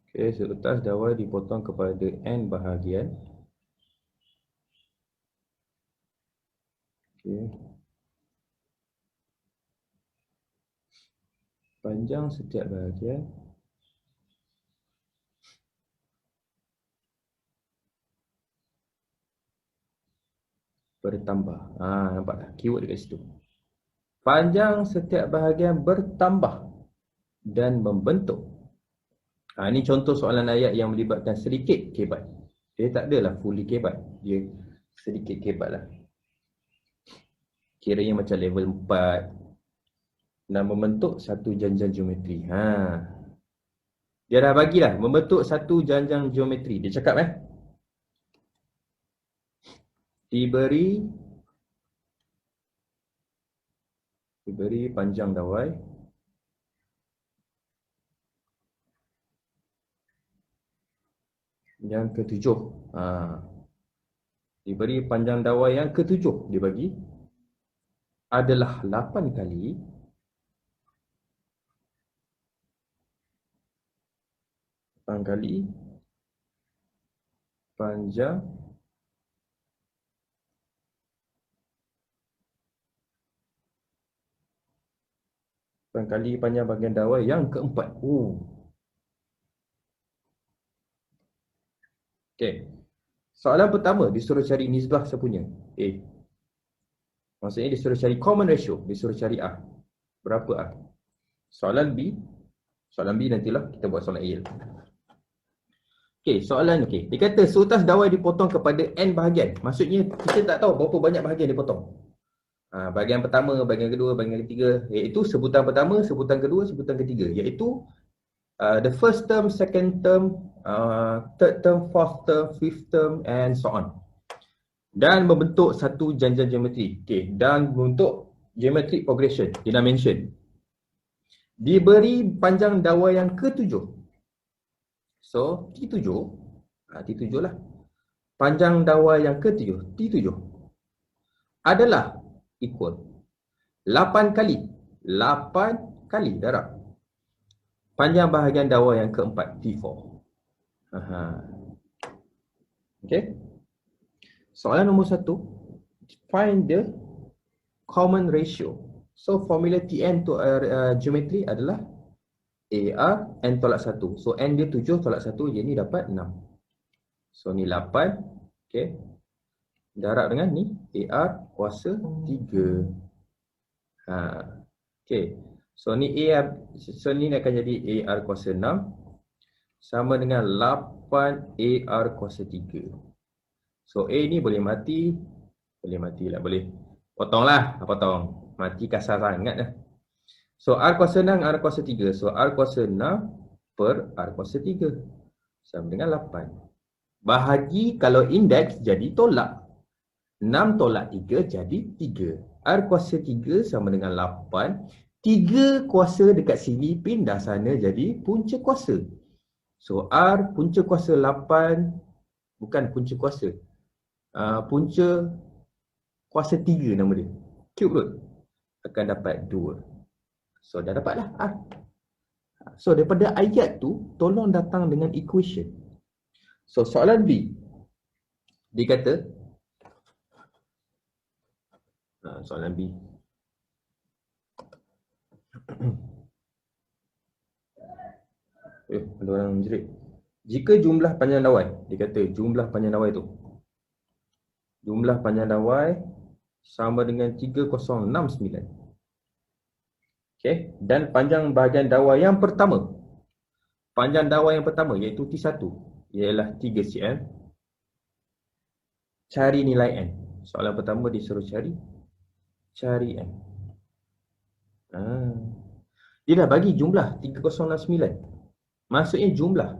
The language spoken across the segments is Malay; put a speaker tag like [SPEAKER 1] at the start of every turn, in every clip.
[SPEAKER 1] Okey, seutas dawai dipotong kepada n bahagian. Okey. Panjang setiap bahagian bertambah. Nampak tak? Keyword dekat situ. Panjang setiap bahagian bertambah dan membentuk. Ini contoh soalan ayat yang melibatkan sedikit kebat. Dia tak adalah fully kebat. Dia sedikit kebat lah. Kiranya macam level 4. Dan membentuk satu janjang geometri. Dia dah bagilah membentuk satu janjang geometri. Dia cakap diberi panjang dawai yang ketujuh. Diberi panjang dawai yang ketujuh. Dia bagi adalah 8 kali panjang bahagian dawai yang keempat. Okey. Soalan pertama disuruh cari nisbah sepunya A. Maksudnya disuruh cari common ratio, disuruh cari A. Berapa A? Soalan B nantilah kita buat soalan A. Okey, soalan okey. Dia kata seutas dawai dipotong kepada n bahagian. Maksudnya kita tak tahu berapa banyak bahagian dipotong. Bahagian pertama, bahagian kedua, bahagian ketiga, iaitu sebutan pertama, sebutan kedua, sebutan ketiga, iaitu the first term, second term, third term, fourth term, fifth term and so on. Dan membentuk satu janjang geometri. Okey, dan membentuk geometric progression, dimension. Diberi panjang dawai yang ketujuh. So, T7 lah. Panjang dawai yang ketujuh, T7 adalah equal 8 kali darab panjang bahagian dawai yang keempat, T4. Okey. Soalan nombor 1, find the common ratio. So formula Tn to geometri adalah AR n tolak 1. So n dia 7 tolak 1, jadi ni dapat 6. So ni 8. Okey. Darab dengan ni AR kuasa 3. Okey. So ni ni akan jadi AR kuasa 6 sama dengan 8 AR kuasa 3. So A ni boleh mati. Boleh potong. Mati kasar sangat lah. So R kuasa 6, R kuasa 3. So R kuasa 6 per R kuasa 3 sama dengan 8. Bahagi kalau indeks jadi tolak. 6 tolak 3 jadi 3. R kuasa 3 sama dengan 8. 3 kuasa dekat sini pindah sana jadi punca kuasa. So R punca kuasa 8, bukan punca kuasa. Punca kuasa 3 nama dia. Cube root akan dapat 2. So dah dapatlah R. So daripada ayat tu tolong datang dengan equation. So soalan B dia kata soalan B ada orang jerit. Jika jumlah panjang dawai, dia kata jumlah panjang dawai tu, jumlah panjang dawai sama dengan 3069. Okey, dan panjang bahagian dawai yang pertama, panjang dawai yang pertama iaitu T1 ialah 3 cm. Cari nilai n. Soalan pertama disuruh cari n. Dia dah bagi jumlah 3069. Maksudnya jumlah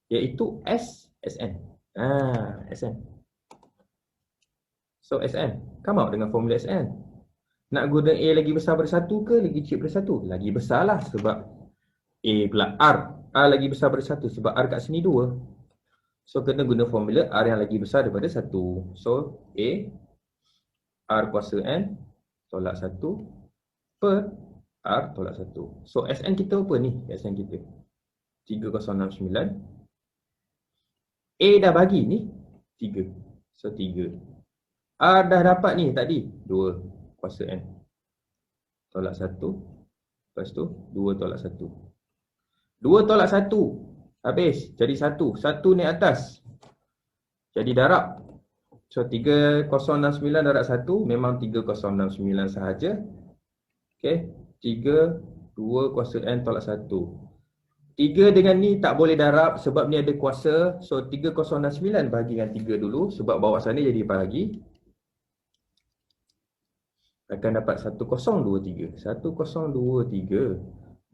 [SPEAKER 1] iaitu SN. SN. So SN, come out dengan formula SN. Nak guna A lagi besar daripada 1 ke lagi kecil daripada 1? Lagi besar lah sebab A pula R. R lagi besar daripada 1 sebab R kat sini 2. So kena guna formula R yang lagi besar daripada 1. So A R kuasa N tolak 1 per R tolak 1. So SN kita apa ni? SN kita 3069 A dah bagi ni 3. So 3. R dah dapat ni tadi 2 kuasa N. Tolak 1. Lepas tu 2 tolak 1. 2 tolak 1. Habis. Jadi 1. 1 naik atas. Jadi darab. So 3069 darab 1 memang 3069 sahaja. Okey. 3, 2 kuasa N tolak 1. 3 dengan ni tak boleh darab sebab ni ada kuasa. So 3069 bahagi dengan 3 dulu sebab bawah sana jadi bahagi. Akan dapat 1023. 1023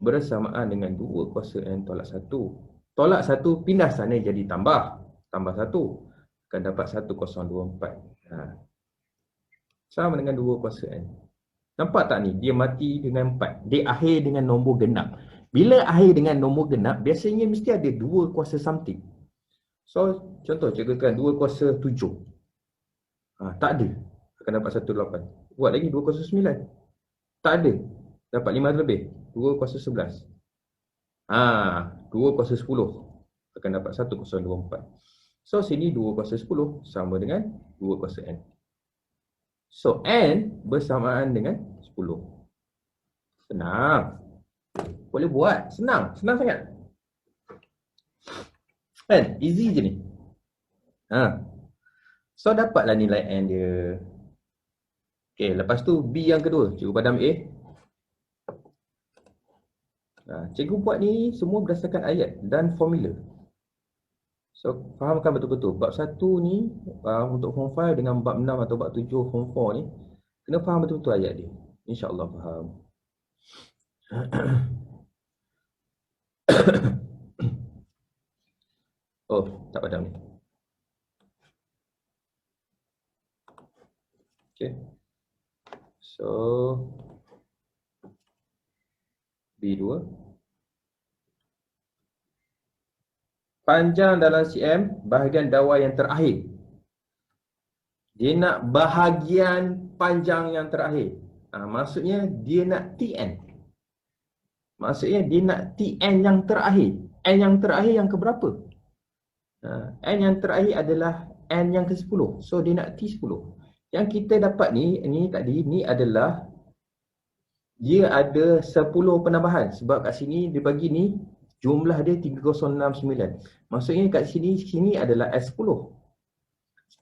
[SPEAKER 1] bersamaan dengan 2 kuasa N tolak 1. Tolak 1 pindah sana jadi tambah. Tambah 1. Akan dapat 1024. Sama dengan 2 kuasa N. Nampak tak ni? Dia mati dengan 4. Dia akhir dengan nombor genap. Bila akhir dengan nombor genap, biasanya mesti ada 2 kuasa something. So, contoh cikgu kan 2 kuasa 7. Tak ada. Akan dapat 18. Buat lagi 2 kuasa 9. Tak ada. Dapat 5 lebih. 2 kuasa 11. 2 kuasa 10. Akan dapat 1024. So, sini 2 kuasa 10 sama dengan 2 kuasa N. So, N bersamaan dengan 10. Senang. Boleh buat. Senang. Senang sangat. Kan? Easy je ni. So, dapatlah nilai N dia. Okay, lepas tu B yang kedua. Cikgu padam A. Cikgu buat ni semua berdasarkan ayat dan formula. So, fahamkan betul-betul. Bab 1 ni untuk form 5 dengan bab 6 atau bab 7 form 4 ni, kena faham betul-betul ayat dia. InsyaAllah faham. Oh, tak padam ni. Okay. So, B2. Panjang dalam cm, bahagian dawai yang terakhir. Dia nak bahagian panjang yang terakhir. Maksudnya dia nak TN. Maksudnya dia nak TN yang terakhir. N yang terakhir yang keberapa? N yang terakhir adalah N yang ke-10. So dia nak T10. Yang kita dapat ni tadi, ni adalah dia ada 10 penambahan. Sebab kat sini dia bagi ni jumlah dia 3069. Maksudnya kat sini adalah S10.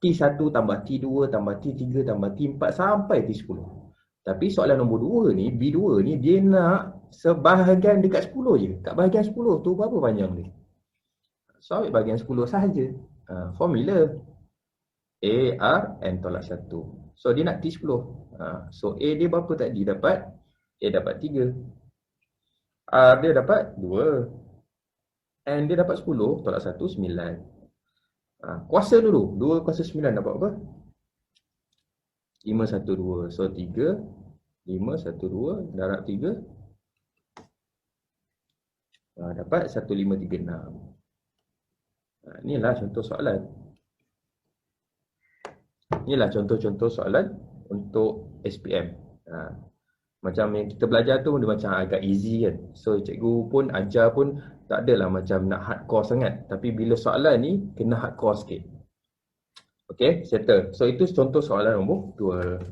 [SPEAKER 1] T1 tambah T2 tambah T3 tambah T4 sampai T10. Tapi soalan nombor 2 ni, B2 ni, dia nak sebahagian dekat 10 je. Kat bahagian 10 tu berapa panjang dia? So ambil bahagian 10 sahaja. Formula A, R, N tolak 1. So dia nak T10. So A dia berapa tadi dapat? A dapat 3. R dia dapat 2. N dia dapat 10 tolak 1, 9. Kuasa dulu. 2 kuasa 9 dapat apa? 512. So 3, 512 darab 3. Dapat 1536. Inilah contoh soalan. Inilah contoh-contoh soalan untuk SPM. Macam yang kita belajar tu dia macam agak easy kan. So cikgu pun ajar pun tak adalah macam nak hardcore sangat. Tapi bila soalan ni kena hardcore sikit. Okay, settle. So itu contoh soalan nombor 2.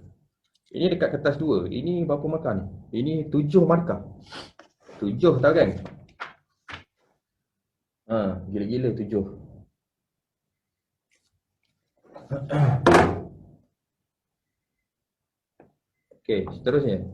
[SPEAKER 1] Ini dekat kertas 2. Ini berapa markah ni? Ini 7 markah. 7 tau kan? Gila-gila 7. Okay, seterusnya.